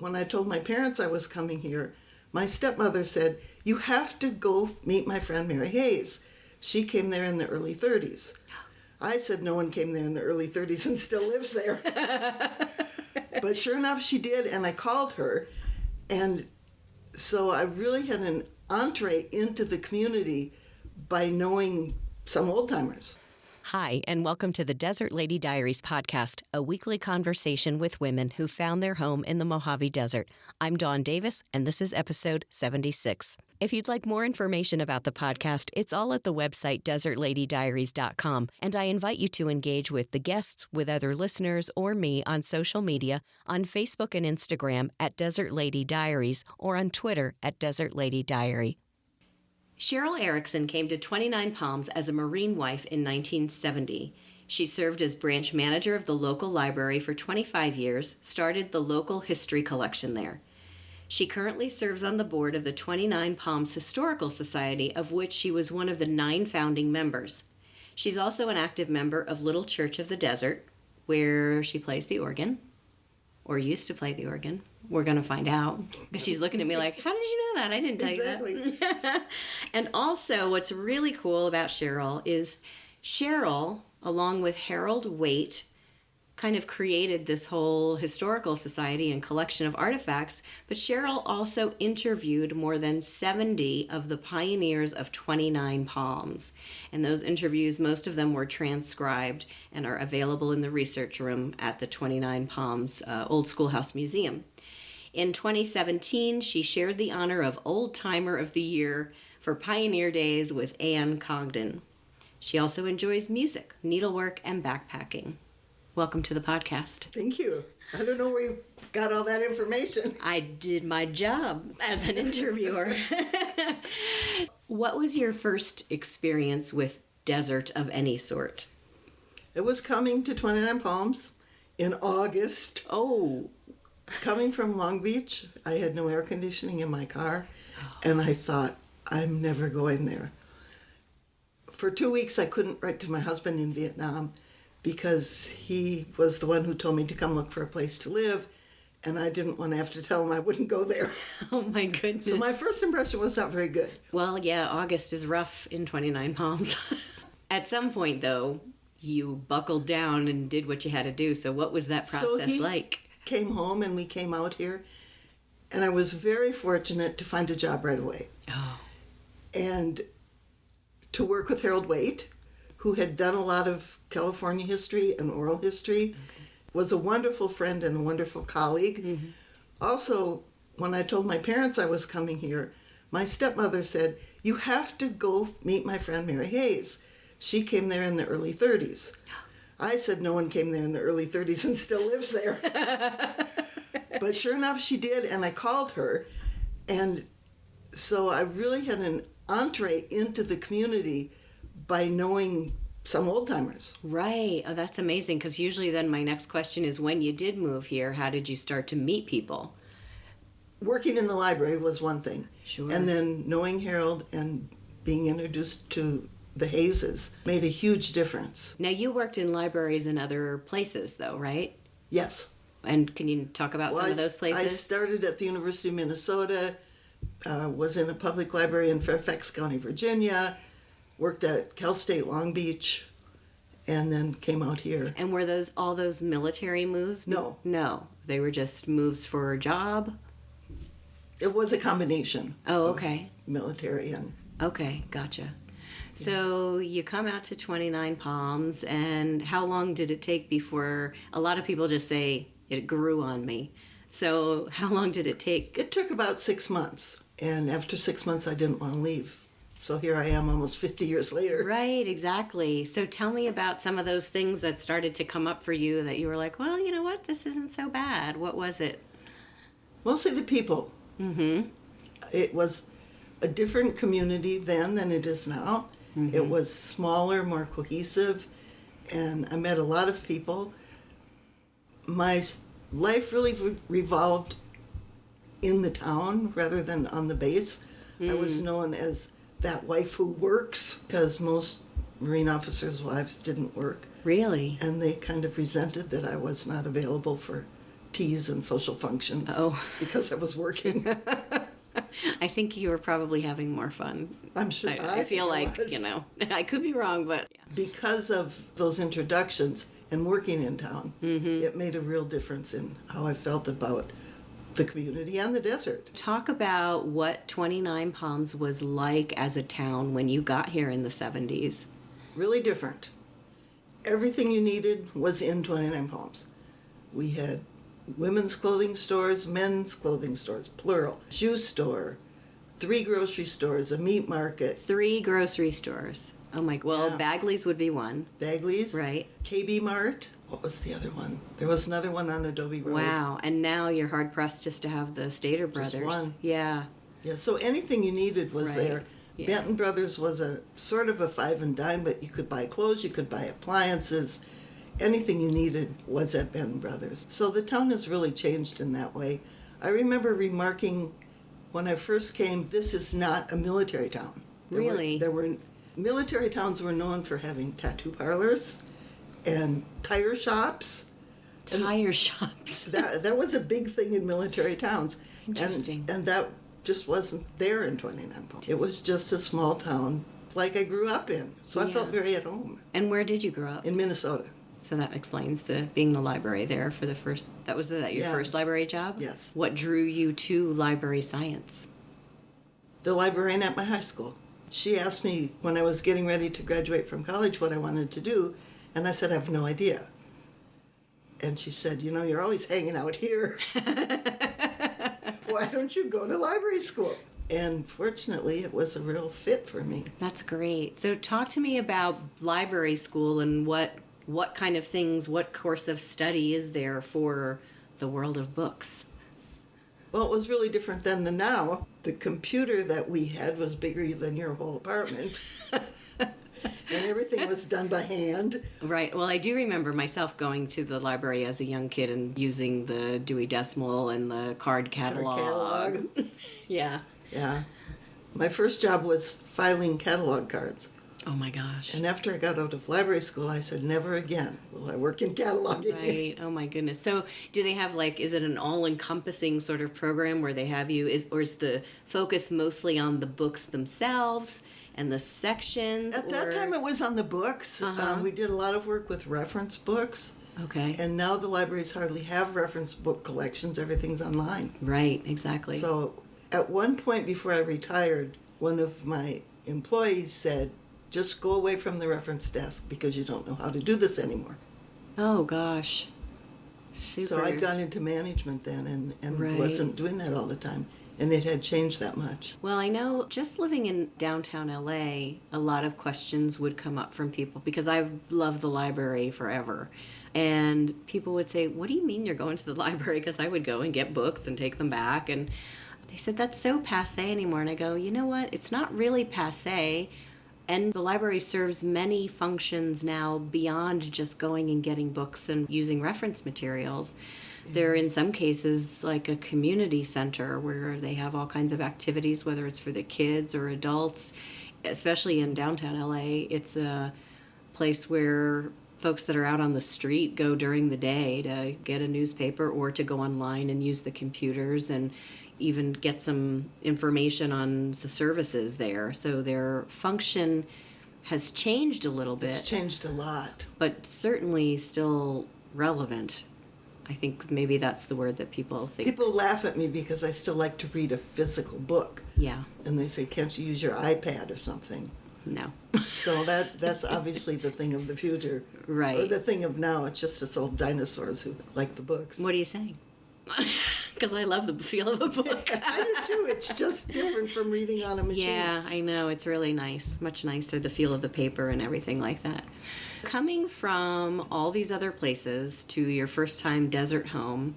when I told my parents I was coming here, my stepmother said, "You have to go meet my friend Mary Hayes. She came there in the early 30s. I said no one came there in the early 30s and still lives there. But sure enough, she did, and I called her. And so I really had an entree into the community by knowing some old-timers. Hi, and welcome to the Desert Lady Diaries podcast, a weekly conversation with women who found their home in the Mojave Desert. I'm Dawn Davis, and this is episode 76. If you'd like more information about the podcast, it's all at the website desertladydiaries.com, and I invite you to engage with the guests, with other listeners, or me on social media, on Facebook and Instagram at Desert Lady Diaries, or on Twitter at Desert Lady Diary. Cheryl Erickson came to 29 Palms as a Marine wife in 1970. She served as branch manager of the local library for 25 years, started the local history collection there. She currently serves on the board of the 29 Palms Historical Society, of which she was one of the 9 founding members. She's also an active member of Little Church of the Desert, where she plays the organ, or used to play the organ. We're going to find out, because she's looking at me like, how did you know that? I didn't tell you that. And also, what's really cool about Cheryl is Cheryl, along with Harold Waite, kind of created this whole historical society and collection of artifacts, but Cheryl also interviewed more than 70 of the pioneers of 29 Palms. And those interviews, most of them were transcribed and are available in the research room at the 29 Palms Old Schoolhouse Museum. In 2017, she shared the honor of Old Timer of the Year for Pioneer Days with Ann Congdon. She also enjoys music, needlework, and backpacking. Welcome to the podcast. Thank you. I don't know where you got all that information. I did my job as an interviewer. What was your first experience with desert of any sort? It was coming to 29 Palms in August. Oh. Coming from Long Beach, I had no air conditioning in my car, and I thought, I'm never going there. For 2 weeks, I couldn't write to my husband in Vietnam because he was the one who told me to come look for a place to live, and I didn't want to have to tell him I wouldn't go there. Oh, my goodness. So my first impression was not very good. Well, yeah, August is rough in 29 Palms. At some point, though, you buckled down and did what you had to do. So what was that process like? Came home and we came out here, and I was very fortunate to find a job right away. Oh. And to work with Harold Waite, who had done a lot of California history and oral history, was a wonderful friend and a wonderful colleague. Mm-hmm. Also, when I told my parents I was coming here, my stepmother said, "You have to go meet my friend Mary Hayes. She came there in the early 30s. I said no one came there in the early 30s and still lives there. But sure enough, she did, and I called her. And so I really had an entree into the community by knowing some old-timers. Right. Oh, that's amazing, because usually then my next question is, when you did move here, how did you start to meet people? Working in the library was one thing. Sure. And then knowing Harold and being introduced to the Hayeses made a huge difference. Now, you worked in libraries in other places, though, right? Yes. And can you talk about some of those places? I started at the University of Minnesota, was in a public library in Fairfax County, Virginia, worked at Cal State Long Beach, and then came out here. And were all those military moves? No. No. They were just moves for a job? It was a combination. Oh, okay. Military and... Okay, gotcha. So you come out to 29 Palms, and how long did it take before, a lot of people just say it grew on me. So how long did it take? It took about 6 months, and after 6 months I didn't want to leave. So here I am almost 50 years later. Right, exactly. So tell me about some of those things that started to come up for you that you were like, well, you know what, this isn't so bad. What was it? Mostly the people. Mm-hmm. It was a different community then than it is now. Mm-hmm. It was smaller, more cohesive, and I met a lot of people. My life really revolved in the town rather than on the base. I was known as that wife who works, because most Marine officers' wives didn't work. Really? And they kind of resented that I was not available for teas and social functions. Oh. Because I was working. I think you were probably having more fun. I'm sure. I feel like, was. I could be wrong, but... Yeah. Because of those introductions and working in town, it made a real difference in how I felt about the community and the desert. Talk about what 29 Palms was like as a town when you got here in the 70s. Really different. Everything you needed was in 29 Palms. We had women's clothing stores, men's clothing stores, plural, shoe store, 3 grocery stores, a meat market. 3 grocery stores. Oh my, well, Yeah. Bagley's would be one. Bagley's. Right. KB Mart. What was the other one? There was another one on Adobe Road. Wow, and now you're hard-pressed just to have the Stater Brothers. one. Yeah. Yeah, so anything you needed was Right. there. Yeah. Benton Brothers was a sort of a 5 and dime, but you could buy clothes, you could buy appliances. Anything you needed was at Benton Brothers. So the town has really changed in that way. I remember remarking when I first came, this is not a military town. Really? Military towns were known for having tattoo parlors and tire shops. Tire shops. That was a big thing in military towns. Interesting. And that just wasn't there in 29 Palms. It was just a small town like I grew up in. So I felt Yeah. very at home And where did you grow up? in Minnesota. So that explains being the library there for the first... Was that your Yeah. first library job? Yes. What drew you to library science? The librarian at my high school. She asked me when I was getting ready to graduate from college what I wanted to do, and I said, I have no idea. And she said, you're always hanging out here. Why don't you go to library school? And fortunately, it was a real fit for me. That's great. So talk to me about library school and what kind of things, what course of study is there for the world of books? Well, it was really different then than now. The computer that we had was bigger than your whole apartment. And everything was done by hand. Right. Well, I do remember myself going to the library as a young kid and using the Dewey Decimal and the card catalog. Catalog. Yeah. Yeah. My first job was filing catalog cards. Oh my gosh. And after I got out of library school, I said, never again will I work in cataloging. Right. Oh my goodness. So do they have is it an all-encompassing sort of program where they have you, or is the focus mostly on the books themselves and the sections? At that time, it was on the books. We did a lot of work with reference books. Okay. And now the libraries hardly have reference book collections. Everything's online. Right, exactly. So at one point before I retired, one of my employees said, just go away from the reference desk because you don't know how to do this anymore. Oh gosh. Super. So I'd gone into management then and Right. wasn't doing that all the time. And it had changed that much. Well, I know just living in downtown LA, a lot of questions would come up from people because I've loved the library forever. And people would say, what do you mean you're going to the library? Because I would go and get books and take them back. And they said, that's so passé anymore. And I go, you know what? It's not really passé. And the library serves many functions now beyond just going and getting books and using reference materials. They're in some cases like a community center where they have all kinds of activities, whether it's for the kids or adults. Especially in downtown LA, it's a place where folks that are out on the street go during the day to get a newspaper or to go online and use the computers and even get some information on services there. So their function has changed a little bit. It's changed a lot. But certainly still relevant. I think maybe that's the word that people think. People laugh at me because I still like to read a physical book. Yeah. And they say, can't you use your iPad or something? No. So that's obviously the thing of the future. Right. Or the thing of now. It's just us old dinosaurs who like the books. What are you saying? Because I love the feel of a book. I do too. It's just different from reading on a machine. Yeah, I know. It's really nice. Much nicer, the feel of the paper and everything like that. Coming from all these other places to your first time desert home,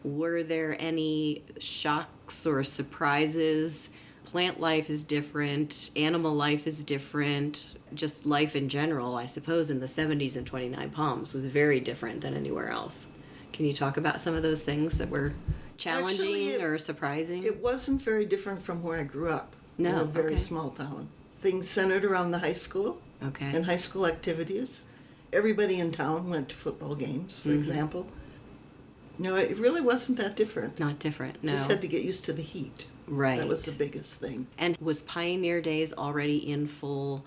were there any shocks or surprises? Plant life is different, animal life is different, just life in general, I suppose, in the 70s in 29 Palms was very different than anywhere else. Can you talk about some of those things that were challenging Actually, or surprising? It wasn't very different from where I grew up. No, In a very okay. small town. Things centered around the high school Okay. and high school activities. Everybody in town went to football games, for example. No, it really wasn't that different. Not different, no. Just had to get used to the heat. Right. That was the biggest thing. And was Pioneer Days already in full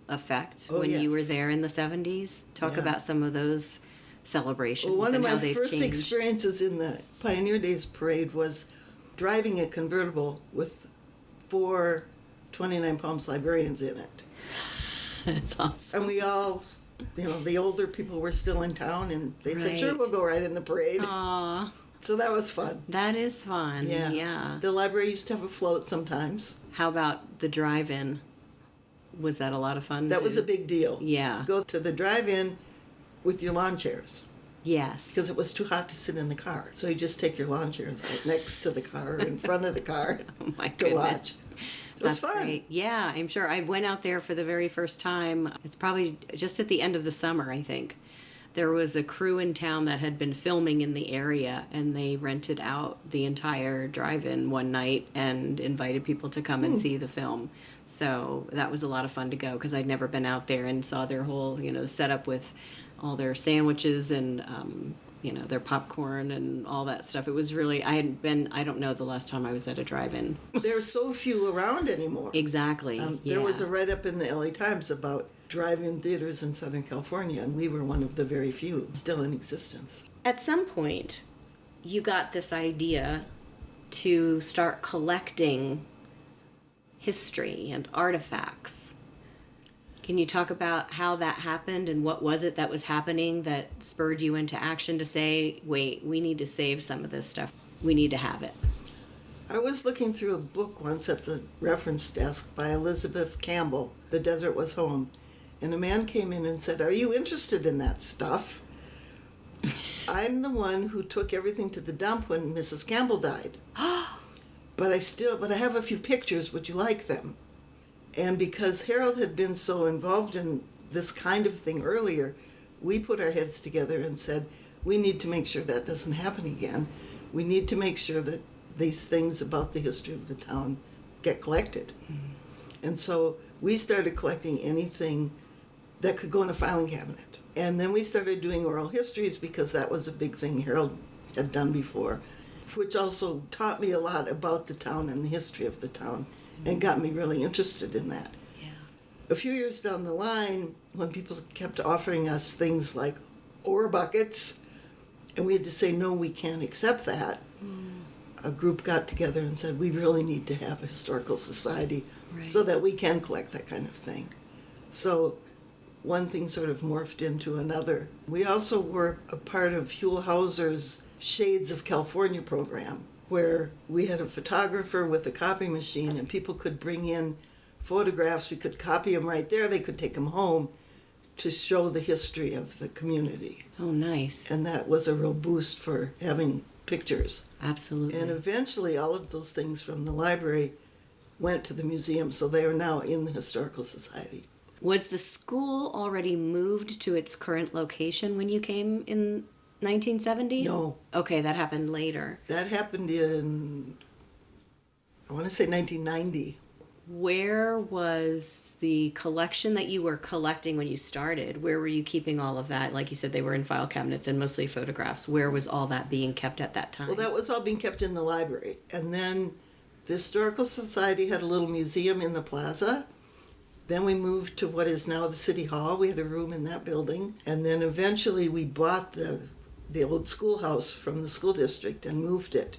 effect Oh, when you were yes. there in the 70s? Talk Yeah. about some of those celebrations Well, one and of how my they've first changed. experiences in the Pioneer Days parade was driving a convertible with 4 29 Palms librarians in it. That's awesome. And we all, the older people were still in town, and they said, sure, Right. we'll go right in the parade. Aw, So that was fun. that is fun. Yeah. Yeah. The library used to have a float sometimes. How about the drive-in? Was that a lot of fun? That was too? a big deal. Yeah. Go to the drive-in with your lawn chairs Yes. because it was too hot to sit in the car. So you just take your lawn chairs out next to the car, in front of the car, Oh my to goodness. watch. It was That's fun. great. Yeah, I'm sure. I went out there for the very first time. It's probably just at the end of the summer, I think. There was a crew in town that had been filming in the area, and they rented out the entire drive-in one night and invited people to come and see the film. So that was a lot of fun to go because I'd never been out there and saw their whole, setup with all their sandwiches and, their popcorn and all that stuff. It was really, I don't know the last time I was at a drive-in. There's so few around anymore. Exactly. There was a write-up in the LA Times about drive-in theaters in Southern California, and we were one of the very few still in existence. At some point, you got this idea to start collecting history and artifacts. Can you talk about how that happened and what was it that was happening that spurred you into action to say, wait, we need to save some of this stuff. We need to have it. I was looking through a book once at the reference desk by Elizabeth Campbell, The Desert Was Home, and a man came in and said, are you interested in that stuff? I'm the one who took everything to the dump when Mrs. Campbell died. But I have a few pictures. Would you like them? And because Harold had been so involved in this kind of thing earlier, we put our heads together and said, we need to make sure that doesn't happen again. We need to make sure that these things about the history of the town get collected. Mm-hmm. And so we started collecting anything that could go in a filing cabinet. And then we started doing oral histories because that was a big thing Harold had done before, which also taught me a lot about the town and the history of the town. And got me really interested in that. Yeah. A few years down the line, when people kept offering us things like ore buckets, and we had to say, no, we can't accept that, a group got together and said, we really need to have a historical society so that we can collect that kind of thing. So one thing sort of morphed into another. We also were a part of Huell Hauser's Shades of California program, where we had a photographer with a copy machine and people could bring in photographs. We could copy them right there. They could take them home to show the history of the community. Oh, nice. And that was a real boost for having pictures. Absolutely. And eventually all of those things from the library went to the museum, so they are now in the Historical Society. Was the school already moved to its current location when you came in 1970? No. Okay, that happened later. That happened in, I want to say 1990. Where was the collection that you were collecting when you started? Where were you keeping all of that? Like you said, they were in file cabinets and mostly photographs. Where was all that being kept at that time? Well, that was all being kept in the library. And then the Historical Society had a little museum in the plaza. Then we moved to what is now the City Hall. We had a room in that building. And then eventually we bought the old schoolhouse from the school district and moved it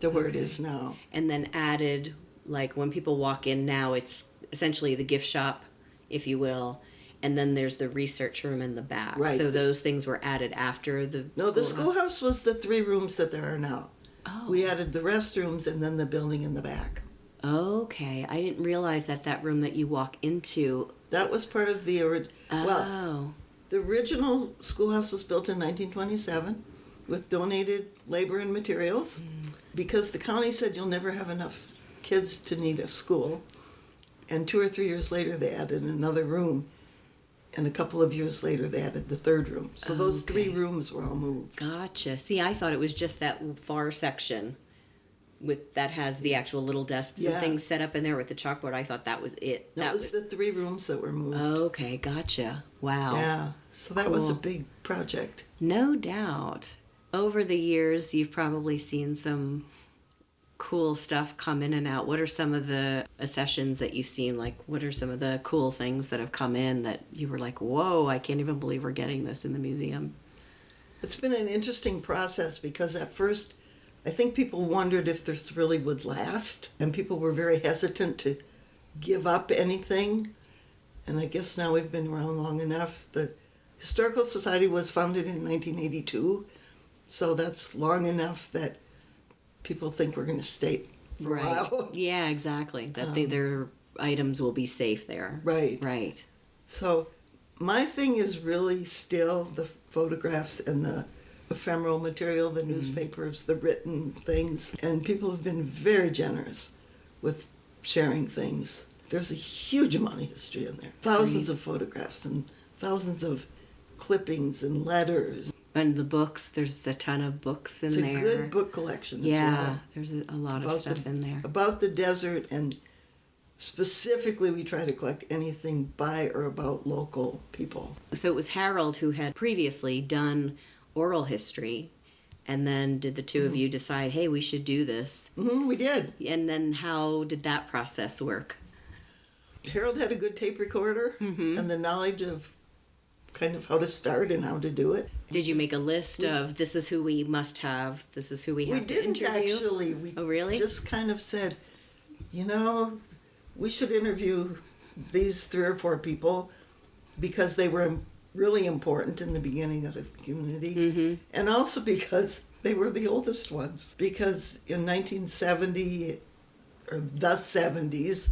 to where it is now. And then added, like when people walk in now, it's essentially the gift shop, if you will. And then there's the research room in the back. Right. So those things were added after the No, the schoolhouse was the 3 rooms that there are now. Oh. We added the restrooms and then the building in the back. Okay. I didn't realize that room that you walk into. That was part of the Oh. the original schoolhouse was built in 1927 with donated labor and materials because the county said you'll never have enough kids to need a school. And 2 or 3 years later, they added another room. And a couple of years later, they added the 3rd room. So those 3 rooms were all moved. Gotcha. See, I thought it was just that far section that has the actual little desks and things set up in there with the chalkboard. I thought that was it. That was the 3 rooms that were moved. Okay, gotcha. Wow. Yeah, so that was a Cool. big project. No doubt. Over the years, you've probably seen some cool stuff come in and out. What are some of the accessions that you've seen? Like, what are some of the cool things that have come in that you were like, whoa, I can't even believe we're getting this in the museum? It's been an interesting process because at first I think people wondered if this really would last, and people were very hesitant to give up anything. And I guess now we've been around long enough. The Historical Society was founded in 1982, so that's long enough that people think we're going to stay for a while. Yeah, exactly. That their items will be safe there. Right. Right. So my thing is really still the photographs and the ephemeral material, the newspapers, the written things. And people have been very generous with sharing things. There's a huge amount of history in there. Thousands of photographs and thousands of clippings and letters. And the books, there's a ton of books in there. It's a good book collection as well. Yeah, there's a lot of stuff in there. About the desert, and specifically we try to collect anything by or about local people. So it was Harold who had previously done oral history, and then did the two of you decide, hey, we should do this? We did. And then how did that process work? Harold had a good tape recorder and the knowledge of kind of how to start and how to do it. Did you make a list of this is who we must have, this is who we have to interview? We didn't actually. We really? just kind of said, we should interview these 3 or 4 people because they were really important in the beginning of the community. And also because they were the oldest ones. Because in 1970, or the 70s,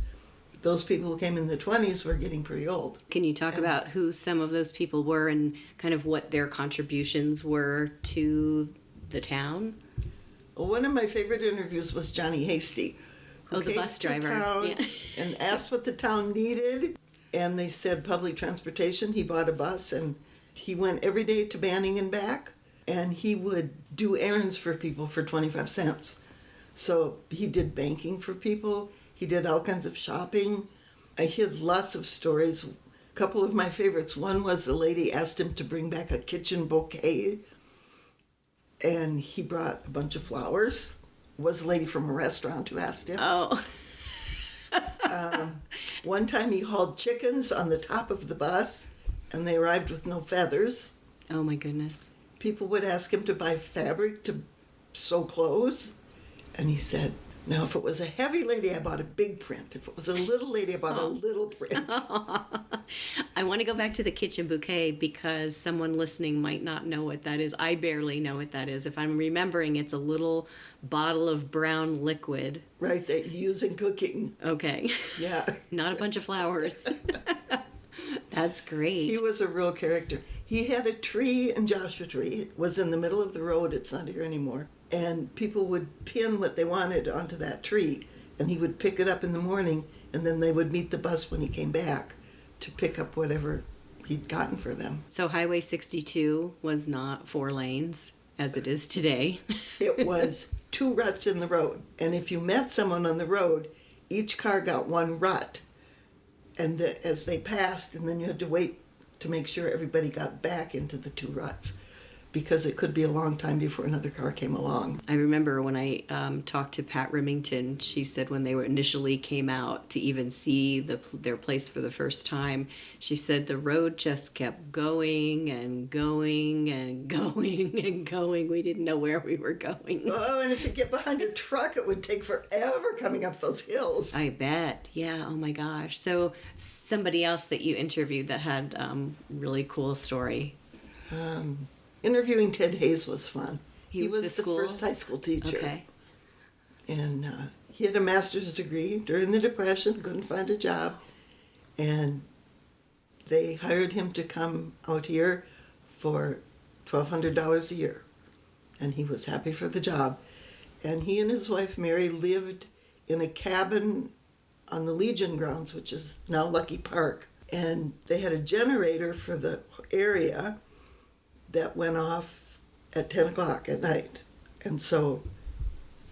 those people who came in the 20s were getting pretty old. Can you talk about who some of those people were and kind of what their contributions were to the town? Well, one of my favorite interviews was Johnny Hasty. Who the bus driver. Town and asked what the town needed. And they said public transportation. He bought a bus and he went every day to Banning and back. And he would do errands for people for 25 cents. So he did banking for people. He did all kinds of shopping. I had lots of stories. A couple of my favorites. One was the lady asked him to bring back a kitchen bouquet, and he brought a bunch of flowers. It was a lady from a restaurant who asked him. Oh. One time he hauled chickens on the top of the bus, and they arrived with no feathers. Oh my goodness. People would ask him to buy fabric to sew clothes, and he said, now, if it was a heavy lady, I bought a big print. If it was a little lady, I bought a little print. I want to go back to the kitchen bouquet because someone listening might not know what that is. I barely know what that is. If I'm remembering, it's a little bottle of brown liquid. Right, that you use in cooking. Okay. Yeah. Not a bunch of flowers. That's great. He was a real character. He had a tree in Joshua Tree. It was in the middle of the road. It's not here anymore. And people would pin what they wanted onto that tree. And he would pick it up in the morning, and then they would meet the bus when he came back to pick up whatever he'd gotten for them. So Highway 62 was not 4 lanes, as it is today. It was 2 ruts in the road. And if you met someone on the road, each car got 1 rut. And as they passed, and then you had to wait to make sure everybody got back into the 2 ruts, because it could be a long time before another car came along. I remember when I talked to Pat Remington, she said when they were initially came out to even see their place for the first time, she said the road just kept going and going and going and going. We didn't know where we were going. Oh, and if you get behind a truck, it would take forever coming up those hills. I bet. Yeah, oh my gosh. So somebody else that you interviewed that had really cool story. Interviewing Ted Hayes was fun. He was the first high school teacher. Okay. And he had a master's degree during the Depression, couldn't find a job. And they hired him to come out here for $1,200 a year. And he was happy for the job. And he and his wife, Mary, lived in a cabin on the Legion grounds, which is now Lucky Park. And they had a generator for the area that went off at 10 o'clock at night. And so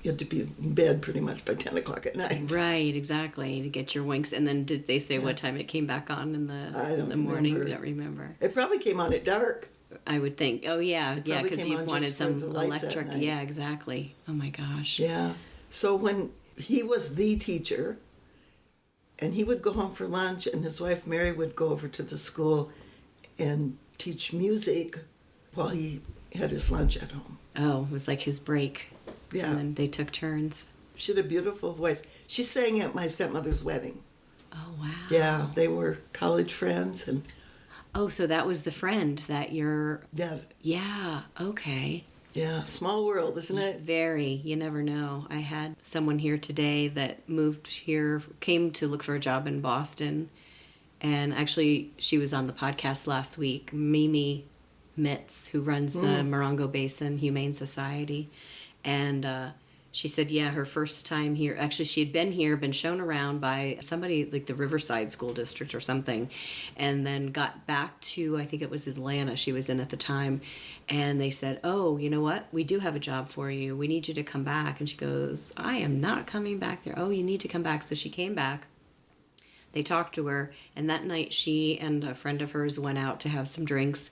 you had to be in bed pretty much by 10 o'clock at night. Right, exactly, to get your winks. And then did they say what time it came back on in the morning? You don't remember? It probably came on at dark. I would think. Oh, yeah. It Yeah, probably because came you on wanted just for some the lights at electric. night. Yeah, exactly. Oh, my gosh. Yeah. So when he was the teacher, and he would go home for lunch, and his wife Mary would go over to the school and teach music while he had his lunch at home. Oh, it was like his break. Yeah. And then they took turns. She had a beautiful voice. She sang at my stepmother's wedding. Oh, wow. Yeah, they were college friends, and Oh, so that was the friend that you're... yeah, Yeah, okay. yeah, small world, isn't it? Very. You never know. I had someone here today that moved here, came to look for a job in Boston. And actually, she was on the podcast last week, Mimi Mitz, who runs the Morongo Basin Humane Society. And she said, yeah, her first time here, actually she had been here, been shown around by somebody like the Riverside School District or something, and then got back to, I think it was Atlanta she was in at the time, and they said, oh, you know what, we do have a job for you, we need you to come back. And she goes, I am not coming back there. Oh, you need to come back. So she came back. They talked to her, and that night she and a friend of hers went out to have some drinks,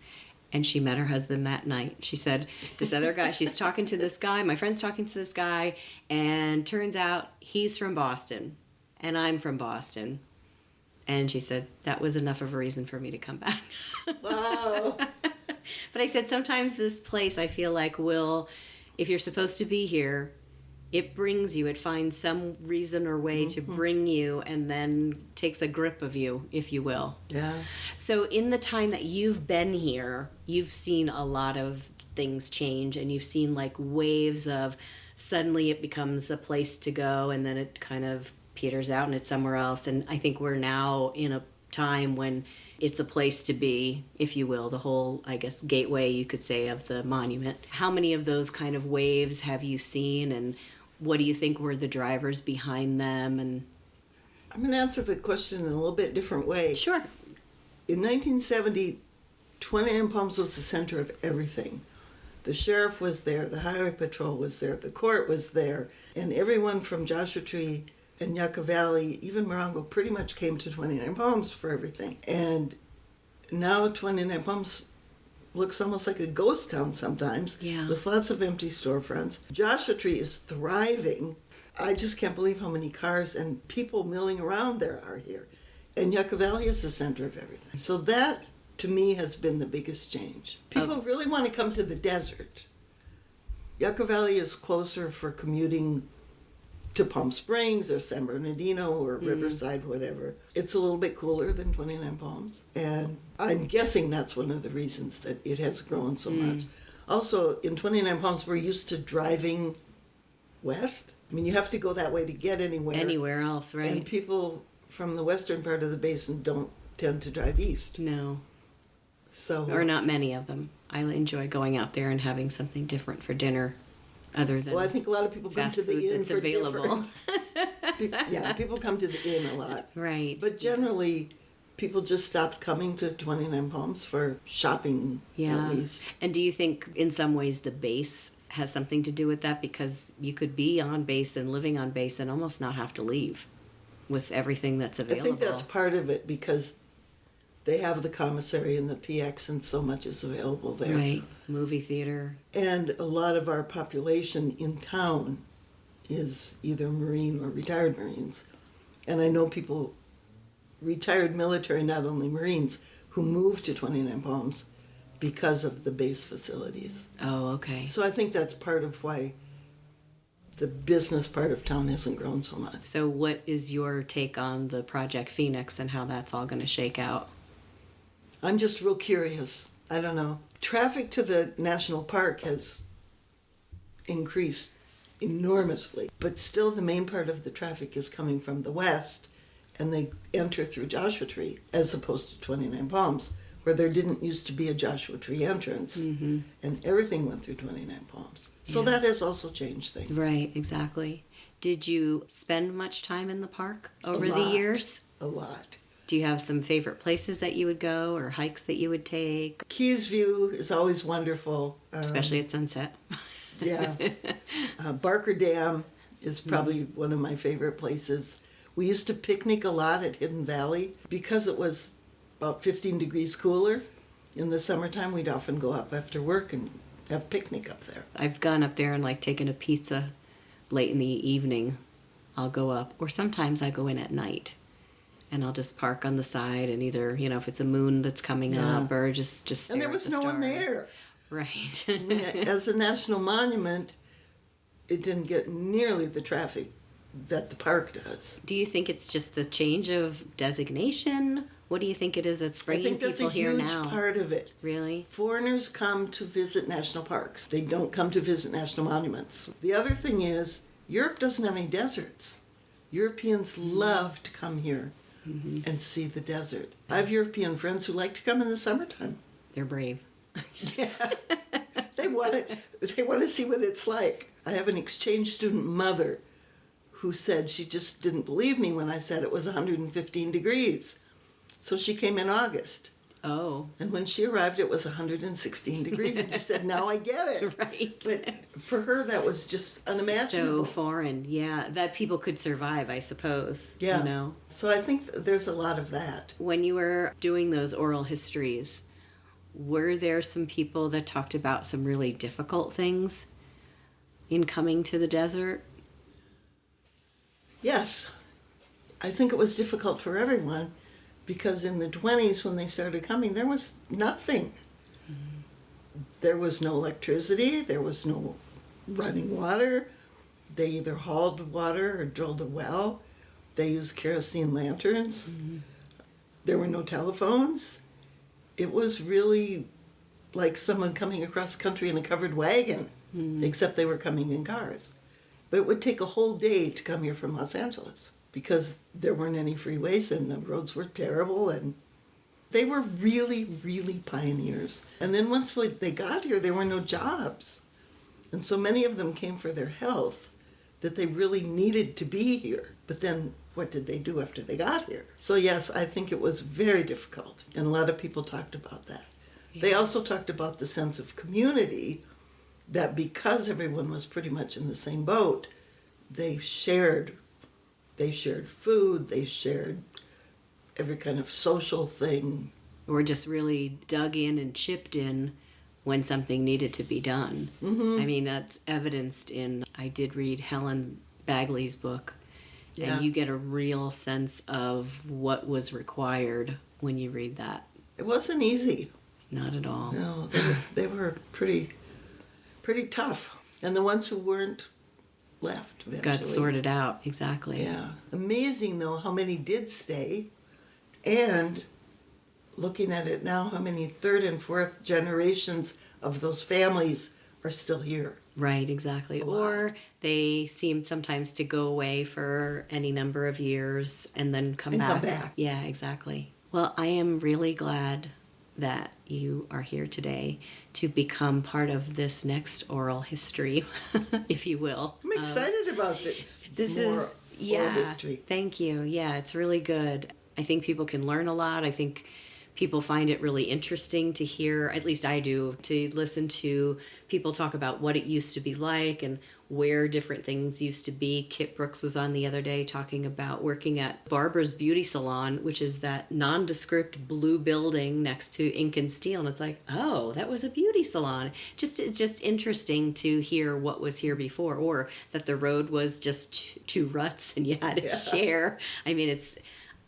and she met her husband that night. She said, this other guy, she's talking to this guy, my friend's talking to this guy, and turns out he's from Boston, and I'm from Boston. And she said, that was enough of a reason for me to come back. Wow. But I said, sometimes this place, I feel like, will, if you're supposed to be here, it brings you, it finds some reason or way to bring you, and then takes a grip of you, if you will. Yeah. So in the time that you've been here, you've seen a lot of things change, and you've seen like waves of suddenly it becomes a place to go, and then it kind of peters out and it's somewhere else. And I think we're now in a time when it's a place to be, if you will, the whole, I guess, gateway, you could say, of the monument. How many of those kind of waves have you seen, and what do you think were the drivers behind them? And I'm going to answer the question in a little bit different way. sure. In 1970, 29 Palms was the center of everything. The sheriff was there, the highway patrol was there, the court was there, and everyone from Joshua Tree and Yucca Valley, even Morongo, pretty much came to 29 Palms for everything. And now 29 Palms looks almost like a ghost town sometimes, Yeah. with lots of empty storefronts. Joshua Tree is thriving. I just can't believe how many cars and people milling around there are here. And Yucca Valley is the center of everything. So that, to me, has been the biggest change. People really want to come to the desert. Yucca Valley is closer for commuting to Palm Springs or San Bernardino or Riverside, whatever. It's a little bit cooler than 29 Palms. And I'm guessing that's one of the reasons that it has grown so much. Also, in 29 Palms, we're used to driving west. I mean, you have to go that way to get Anywhere else, right? And people from the western part of the basin don't tend to drive east. No. So, Or not many of them. I enjoy going out there and having something different for dinner, other than well, I think a lot of people come fast to the food inn that's for available. Yeah, people come to the inn a lot. Right. But generally, people just stopped coming to 29 Palms for shopping, Yeah. at least. And do you think in some ways the base has something to do with that? Because you could be on base and living on base and almost not have to leave with everything that's I available. think that's part of it because they have the commissary and the PX and so much is available there. Right. Movie theater. And a lot of our population in town is either Marine or retired Marines. And I know people, retired military, not only Marines, who moved to 29 Palms because of the base facilities. Oh, okay. So I think that's part of why the business part of town hasn't grown so much. So what is your take on the Project Phoenix and how that's all going to shake out? I'm just real curious. I don't know. Traffic to the national park has increased enormously, but still the main part of the traffic is coming from the west, and they enter through Joshua Tree as opposed to 29 Palms, where there didn't used to be a Joshua Tree entrance, and everything went through 29 Palms. So Yeah. that has also changed things. Right, exactly. Did you spend much time in the park over A the lot. years? A lot. Do you have some favorite places that you would go or hikes that you would take, Keys View is always wonderful. especially at sunset? Yeah. Barker Dam is probably one of my favorite places. We used to picnic a lot at Hidden Valley because it was about 15 degrees cooler. In the summertime, we'd often go up after work and have a picnic up there. I've gone up there and like taken a pizza late in the evening. I'll go up, or sometimes I go in at night. And I'll just park on the side and either, if it's a moon that's coming up or just stare And there at was the no stars. one there. Right. As a national monument, it didn't get nearly the traffic that the park does. Do you think it's just the change of designation? What do you think it is that's bringing people here now? I think that's a huge part of it. Really? Foreigners come to visit national parks. They don't come to visit national monuments. The other thing is, Europe doesn't have any deserts. Europeans love to come here and see the desert. I have European friends who like to come in the summertime. They're brave. Yeah. They want to see what it's like. I have an exchange student mother who said she just didn't believe me when I said it was 115 degrees. So she came in August. Oh. And when she arrived, it was 116 degrees. And she said, now I get it. Right. But for her, that was just unimaginable. So foreign, yeah. That people could survive, I suppose. Yeah. So I think there's a lot of that. When you were doing those oral histories, were there some people that talked about some really difficult things in coming to the desert? Yes. I think it was difficult for everyone because in the 20s when they started coming, there was nothing. There was no electricity. There was no running water. They either hauled water or drilled a well. They used kerosene lanterns. There were no telephones. It was really like someone coming across country in a covered wagon, except they were coming in cars. But it would take a whole day to come here from Los Angeles because there weren't any freeways and the roads were terrible, and they were really, really pioneers. And then once they got here, there were no jobs. And so many of them came for their health that they really needed to be here. But then what did they do after they got here? So yes, I think it was very difficult. And a lot of people talked about that. Yeah. They also talked about the sense of community, that because everyone was pretty much in the same boat, they shared food, they shared every kind of social thing. Or just really dug in and chipped in when something needed to be done. I mean, that's evidenced in, I did read Helen Bagley's book, and you get a real sense of what was required when you read that. It wasn't easy. Not at all. No, they were pretty tough. And the ones who weren't left eventually. Got sorted out, exactly. Yeah. Amazing, though, how many did stay. And looking at it now, how many third and fourth generations of those families are still here. Right, exactly. Or they seem sometimes to go away for any number of years and then come back. Yeah, exactly. Well, I am really glad that you are here today to become part of this next oral history, if you will. I'm excited about this. Oral history. Thank you. Yeah, it's really good. I think people can learn a lot. I think people find it really interesting to hear, at least I do, to listen to people talk about what it used to be like and where different things used to be. Kit Brooks was on the other day talking about working at Barbara's Beauty Salon, which is that nondescript blue building next to Ink and Steel. And it's like, oh, that was a beauty salon. It's just interesting to hear what was here before, or that the road was just two ruts and you had to share. I mean, it's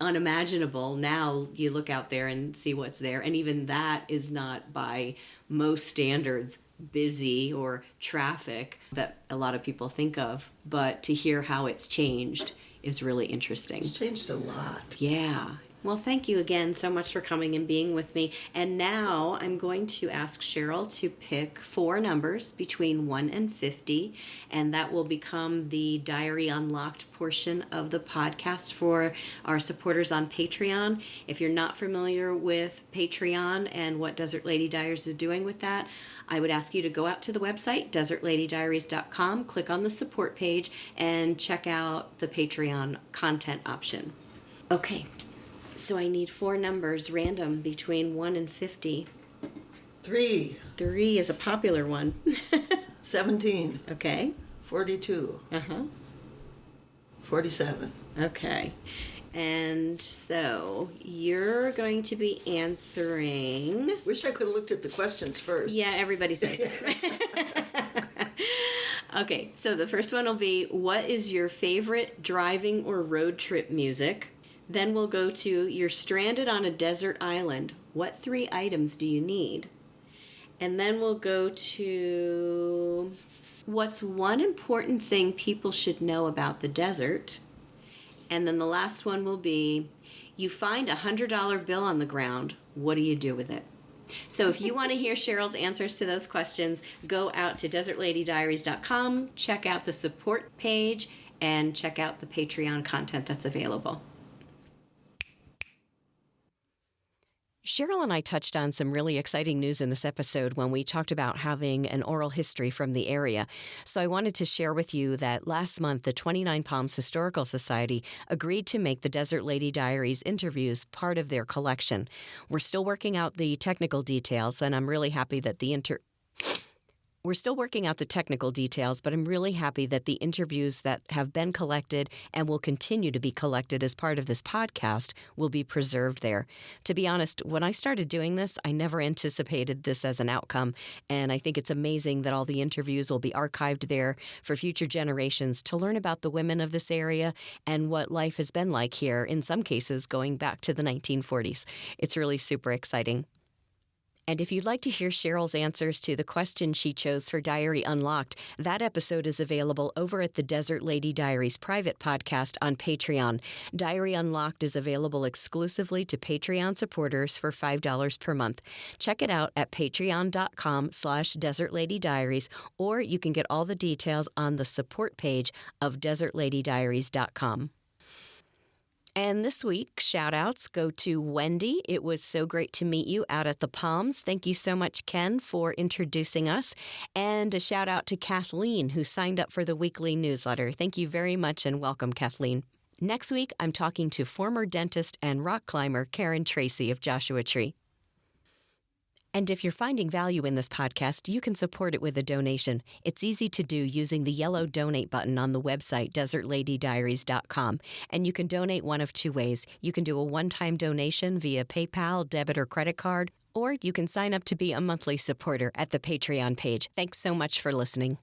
unimaginable. Now you look out there and see what's there, and even that is not by most standards busy or traffic that a lot of people think of, but to hear how it's changed is really interesting. It's changed a lot. Yeah. Well, thank you again so much for coming and being with me. And now I'm going to ask Cheryl to pick 4 numbers between 1 and 50, and that will become the Diary Unlocked portion of the podcast for our supporters on Patreon. If you're not familiar with Patreon and what Desert Lady Diaries is doing with that, I would ask you to go out to the website, desertladydiaries.com, click on the support page, and check out the Patreon content option. Okay. So I need 4 numbers, random, between 1 and 50. 3. 3 is a popular one. 17. Okay. 42. 47. Okay. And so you're going to be answering. Wish I could have looked at the questions first. Yeah, everybody says that. Okay, so the first one will be, what is your favorite driving or road trip music? Then we'll go to, you're stranded on a desert island. What 3 items do you need? And then we'll go to, what's one important thing people should know about the desert? And then the last one will be, you find a $100 bill on the ground. What do you do with it? So if you want to hear Cheryl's answers to those questions, go out to desertladydiaries.com, check out the support page, and check out the Patreon content that's available. Cheryl and I touched on some really exciting news in this episode when we talked about having an oral history from the area. So I wanted to share with you that last month, the 29 Palms Historical Society agreed to make the Desert Lady Diaries interviews part of their collection. We're still working out the technical details, and I'm really happy that We're still working out the technical details, but I'm really happy that the interviews that have been collected and will continue to be collected as part of this podcast will be preserved there. To be honest, when I started doing this, I never anticipated this as an outcome, and I think it's amazing that all the interviews will be archived there for future generations to learn about the women of this area and what life has been like here, in some cases going back to the 1940s. It's really super exciting. And if you'd like to hear Cheryl's answers to the question she chose for Diary Unlocked, that episode is available over at the Desert Lady Diaries private podcast on Patreon. Diary Unlocked is available exclusively to Patreon supporters for $5 per month. Check it out at patreon.com/desertladydiaries, or you can get all the details on the support page of desertladydiaries.com. And this week, shout-outs go to Wendy. It was so great to meet you out at the Palms. Thank you so much, Ken, for introducing us. And a shout-out to Kathleen, who signed up for the weekly newsletter. Thank you very much and welcome, Kathleen. Next week, I'm talking to former dentist and rock climber Karen Tracy of Joshua Tree. And if you're finding value in this podcast, you can support it with a donation. It's easy to do using the yellow donate button on the website, desertladydiaries.com. And you can donate one of 2 ways. You can do a one-time donation via PayPal, debit, or credit card, or you can sign up to be a monthly supporter at the Patreon page. Thanks so much for listening.